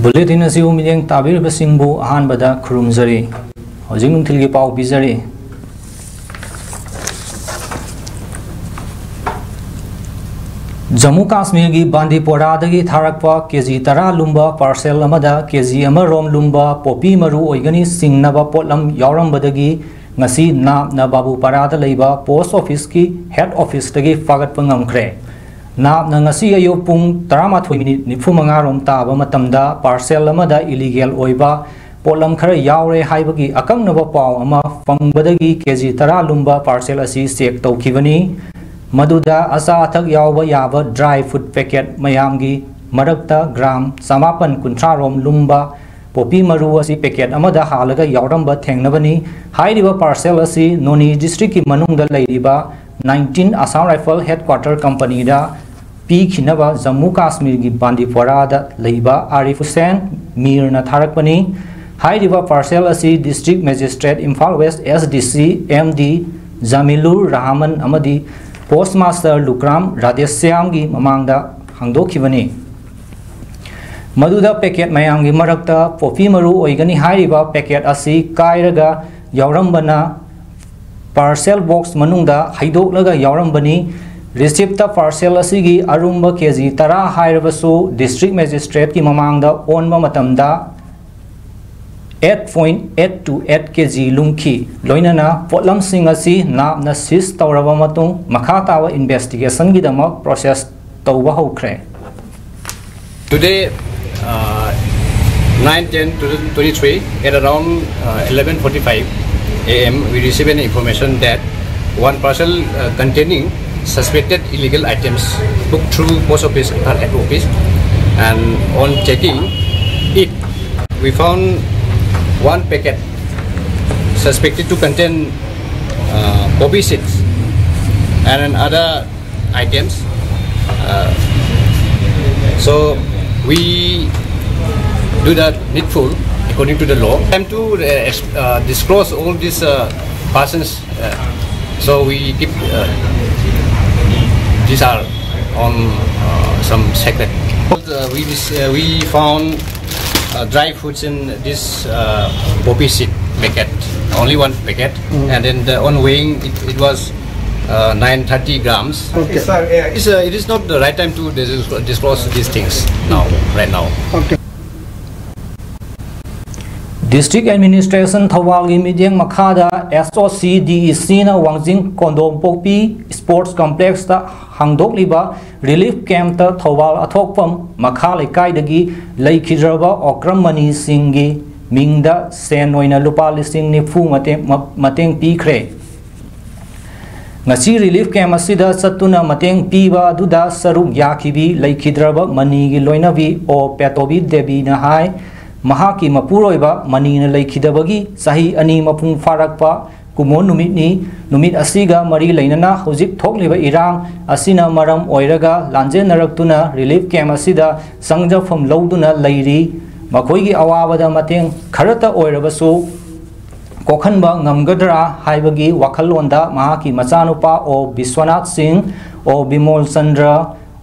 Bulletin asi umiyeng tabir basingbu ahan bada khurumjari hojing nungthilgi pau bijari Jammu Kashmir gi Bandipora dagi tharakpa kg 10 lumba parcel amada kg amarom lumba popi maru oigani singnaba potlam yaurambadagi ngasi na babu parada leiba post office ki head office dagi fagat pangamkhre na ngasi ayo pung 13 minute nifumanga rom taba matamda parcel amada illegal oiba potlam khara yaure haibagi akangnaba paw ama fangbadagi kg 10 lumba parcel asi check tawkhibani Maduda asa athak yauba yaba dry food packet mayamgi marakta gram samapan kuntrarom lumba popi maru asi packet amada halaga yauramba thengnabani hairiba parcel asi Noni district ki manungda leiriba 19 Assam Rifle headquarter company da pi khinaba Jammu Kashmir gi Bandipora da leiba Arif Hussain Mir na tharakpani hairiba parcel asi district magistrate Imphal West SDC MD Jamilur Rahman amadi Postmaster Lukram Radhesyam gi mamangda hangdokhibani Maduda packet mayamgi marakta popi maru oigani hairiba packet asi kairaga yaurambana parcel box manungda haidoklaga yaurambani receipt parcel asi gi arumba kg 10 hairabasu district magistrate ki mamangda onba matamda 8.828 kg lungki loinana potlam sing asi na sis tawraba matung makha tawa investigation gi dama process tawba hokre Today 9/10/2023 at around 11:45 am we received an information that one parcel containing suspected illegal items booked through post office or head office, and on checking it we found one packet suspected to contain poppy seeds and other items. So we do that needful according to the law. Time to disclose all these persons. So we keep these are on some secret. We found dry foods in this poppy seed packet, only one packet, and then on weighing it was 930 grams. Okay. It is not the right time to disclose these things now, right now. Okay. District Administration Thawal gi midyeng makhada SOCDEC na Wangjing Kondom Popi Sports Complex ta hangdokliba relief camp ta Thawal athokpam makha lekai dagi leikhijraba okram mani singi mingda sen oina lupa lising ni fu mateng pikre ngasi relief camp asida satuna mateng piba aduda saruk yakhibi leikhijraba mani gi loinabi o petobi debi na hai Mahaki mapuroiba manina leikhidabagi sahi ani mapung farakpa kumon numit asiga mari leinana hojik thokliba irang asina maram oiraga lanje naraktuna relief camp asida sangjafam loduna leiri makoigi awabada mateng kharata oirabasu kokhanba ngamgadra haibagi wakhalonda mahaki machanupa o Biswanath Singh o Bimol Chandra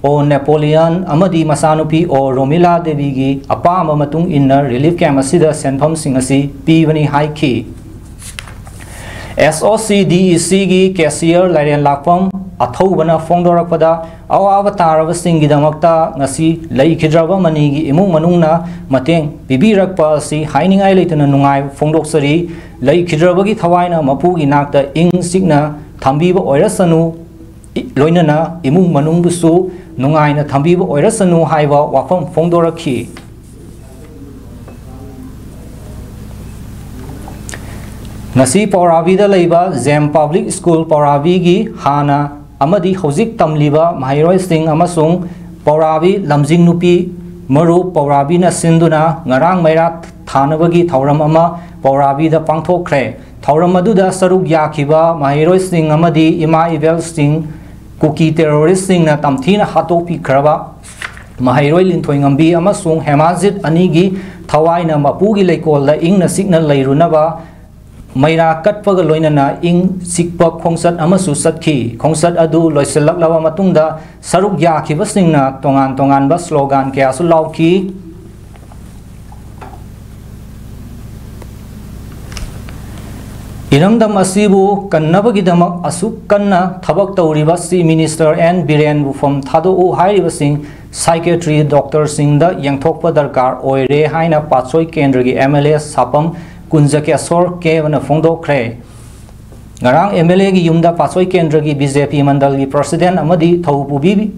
o Napoleon amadi masanupi o Romila Devi gi apama matung inna relief camp asida senpham sing asi pibani haiki SOCDEC gi cashier lairen lakpam athobana fongdorakpada awaba taraba singi damakta ngasi leikhijraba mani gi imung manungna mateng pibirakpa asi hainingai leitana nungai fongdoksari leikhijraba gi thawaina mapu gi nakta ing signa thambiba oirasanu loinana imung manung busu nungaina thambiba oirasanu haiba wafam fongdorakhi ngasi Pauravi da leiba Zem Public School Pauravi gi hana amadi hojik tamliba mahairoi sing amasung Pauravi lamjing nupi maru Pauravi na sinduna ngarang mairat thanabagi thauram ama Pauravi da pangthokre thauram aduda saruk yakhiba mahairoi sing amadi ima evil sing Kuki terrorist sing na tamthina hatopi khraba mahairoi linthoi ngambi amasung Hemazit anigi thawaina mapugi leikol da ingna signal leirunaba maira katpaga loinana ing sikpa khongsat amasu satki khongsat adu loiselak lawa matungda saruk yakhiba singna tongan ba slogan kya su lauki Iramdam asibu kannabagidama asuk kanna thabak tawriba si Minister N Biren from Thado U Hairibasing Psychiatry Doctor Singh da yangthokpa darkar oire haina patsoi kendragi MLA sapam kunjake sor kevana phongdokre ngarang MLA gi yumda patsoi kendragi BJP mandal gi president amadi thaupubi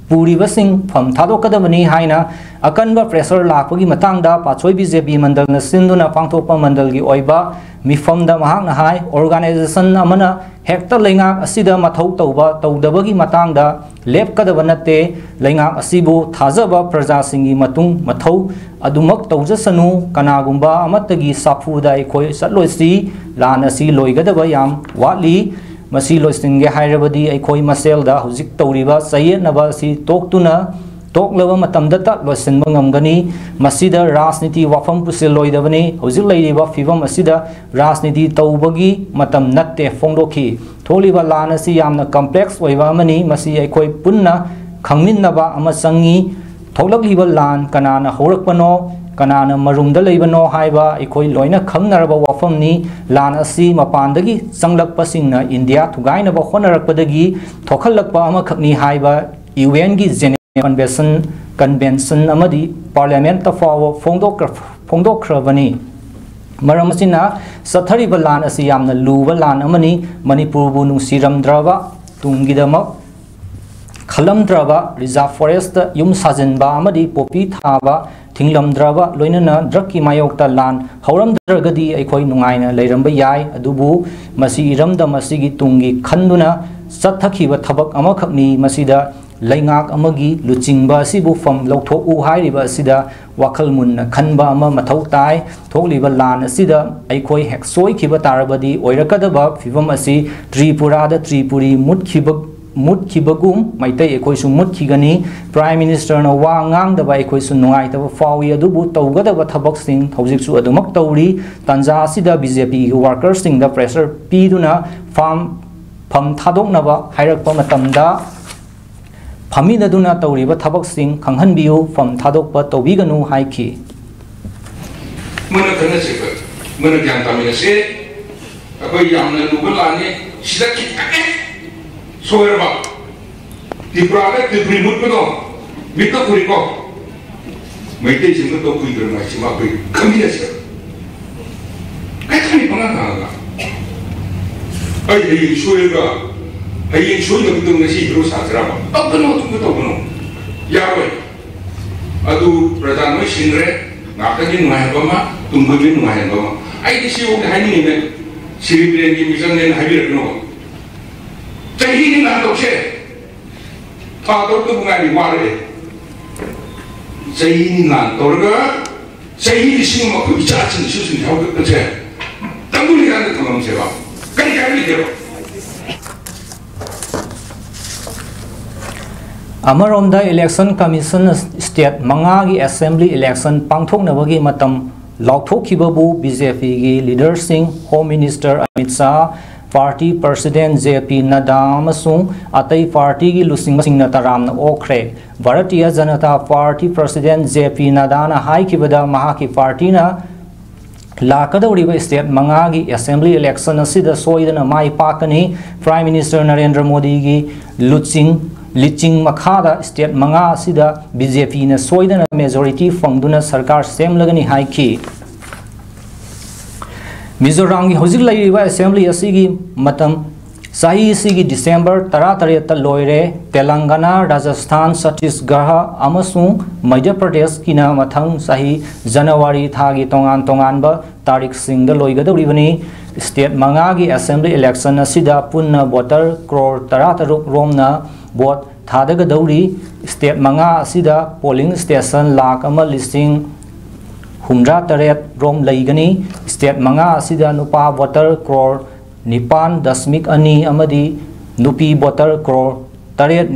Puribasing from Thado Kadabani Haina, Akanba pressure Lapagi Matanga, Patsoi BJP Mandal Sinduna Pangtopa Mandal gi Oiba, Mifam da Mahang Hai, Organization Amana, Hector Linga, Asida Matau Tauba, Taudabagi Matanga, Lep Kadavanate, Linga Asibu, Tazaba, Praja Singi Matung, Matau, Adumak Taujasanu, Kanagumba, Amatagi Sapuda, Koi Satloisi, Lanasi Loigadabayam, Watli. Masi loisingge hairabadi aikoi maselda hujik tawriba sayetnaba si toktuna toklaba matamda ta loisinba ngamgani masida rajniti wafam pusil loidabani hujik leiriba fibam asida rajniti tawbagi matam natte phongdokhi tholiba lana si yamna complex oiba mani masi aikoi punna khangminnaba ama sangi tholakliba lan kanana horakpano Kanana marumda leibano haiba ikoi loina khamnaraba wafamni lan asi mapandagi sanglakpasingna India thugainaba honarakpadagi thokhalakpa ama khakni haiba UN gi General Convention amadi Parliament ta fawo phongdokhrabani maramasina sathariba lan asi yamna luba lan amani Manipur bu nungsiramdraba tungidamak khalamdraba reserve forest yum sajinba amadi popi thaba Tinglamdraba loinana drakki mayokta lan hauramdragadi aikoi nungaina leiramba yai adubu masi iramda masigi tungi khanduna sathakhiba thabak amakhakni masida laingak amagi luchingba sibu fam lawthoku hairiba asida wakhal munna khanba ama mathau tai thokliba lan asida aikoi heksoi khiba tarabadi oirakadaba fibam asi Tripura da Tripuri mutkibagum maitai ekoi su mutkigani Prime Minister na wa ngang da bai ekoi su nungai ta fawi adubu tawgada thabak sing hojik su adumak tawri tanja sida BJP workers sing da pressure piduna pham thadokna ba hairakpa matamda phamidaduna tawriba thabak sing khanghanbiu pham thadokpa tawbiganu haiki mana kana seka mana gyan tamina se akoi yamna nubalani sida kikake soerba Tripura Tripuri mutko mito kuriko maite singo to kuidra mai sima kui kamila se katani panganga ai soerba ai soerba to ngasi bro sajra ba to yawe adu pradhan mai sinre ngakani ngai ba ma tumbagi ngai ba ma ai disiu hani ne siribren gi mission ne habi no Jadi ini nak dokse, father tu bunga di wale. Jadi ini nak dorga, jadi ini sih mau bicara sini susun jauh ke kerja. Tunggu ni kan tengok siapa, kali dia. Amaronda Election Commission State Mangagi Assembly Election pangthok nabagi matam lauthok kibabu BJP gi leader sing Home Minister Amit Shah Party President JP Nadda amasung atai party gi lusing masing na taram na okre Bharatiya Janata Party President JP Nadda na hai kibada mahaki party na lakadawriba state mangagi assembly election asida soidana mai pakani Prime Minister Narendra Modi gi liching makhada state manga asida BJP na soidana majority fangduna sarkar semlagani hai ki Mizoram gi hojik lairiba assembly asigi matam sahi asigi December 13 ta loire Telangana Rajasthan Chhattisgarh amasung Madhya Pradesh kina mathang sahi January thagi tongan ba tarik sing da loigadawribani state manga gi assembly election asida punna voter crore 13 romna vote thadagadawri state manga asida polling station lakh ama listing Humra taret rom laigani state manga asida nupa voter crore nipan dasmik ani amadi nupi voter crore taret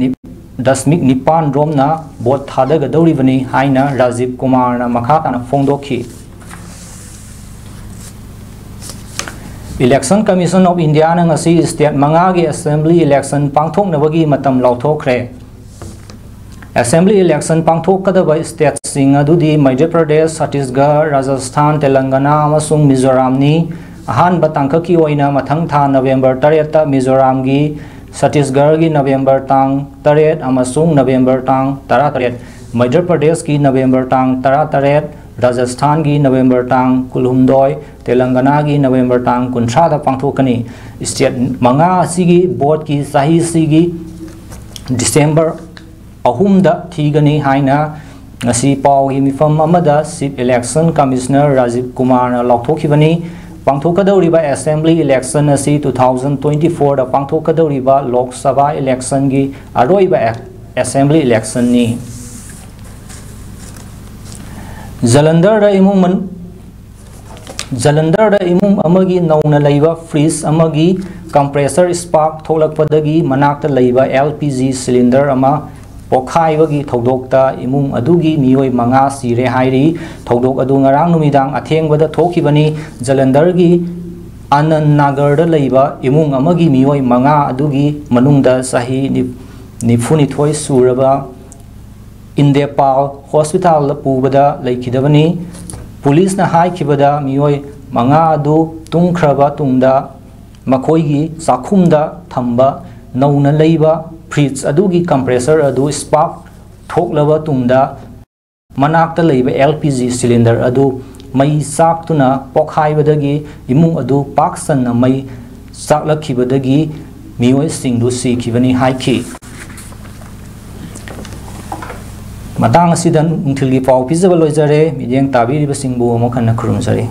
dasmik nipan rom na vote thadagadawribani haina Rajiv Kumar na makhatana phongdokhi Election Commission of India na ngasi state manga gi assembly election pangthoknabagi matam lauthokre Assembly election pangthokadaba state sing adudi Madhya Pradesh, Chhattisgarh, Rajasthan, Telangana amasung Mizoram ni अहानब तांखकी ओइना मथंग था नवेंबर 8 मिजोराम की छत्तीसगढ़ की नवेंबर तांग 8 अमसुंग नवेंबर तांग 18 मध्य प्रदेश की नवेंबर तांग 18 राजस्थान की नवेंबर तांग 19 तेलंगाना की नवेंबर तांग 19 पांथोकनी state मंगा असिगी board की सही सिगी December 3 थीगनी हाइना ngasi paw hi mifam amada chief election commissioner Rajiv Kumar na laukthokibani pangthokadoriba assembly election asi 2024 da pangthokadoriba Lok Sabha election gi aroiba assembly election ni Jalandhar da imung amagi nauna leiba freeze amagi compressor spark tholakpadagi manakta leiba LPG cylinder ama पोखाइबगी थौदोकता इमुंग अदुगी मियोय मंगा सिरे हाइरी थौदोक अदु ngarang numidang athengबदा थोखिबनी जलंधरगी आनंद नागर लैबा इमुंग अमगी मियोय मंगा अदुगी मनुंगदा सही निफुनिथोय सुरबा इंदेपाल hospital पुबदा लैखिदबनी police ना हाइखिबदा मियोय मंगा अदु तुंगख्रबा तुंगदा मखोयगी साखुमदा थंबा नौना लैबा फ्रिज अदुगी कंप्रेसर अदु स्पार्क थोकलबा तुंगदा मनाक्ता लैबा LPG सिलिंडर अदु मई साक्तुना पोखाइबदगी इमुंग अदु पाक्सन मई साक्लखिबदगी मियोय सिंगदु सिखिबनी हाइखि मतंग असिदन उंथिलगी पाव पिजबा लोइजरे मिडियंग ताबिरिबा सिंगबु अमखन खुरुमजरे।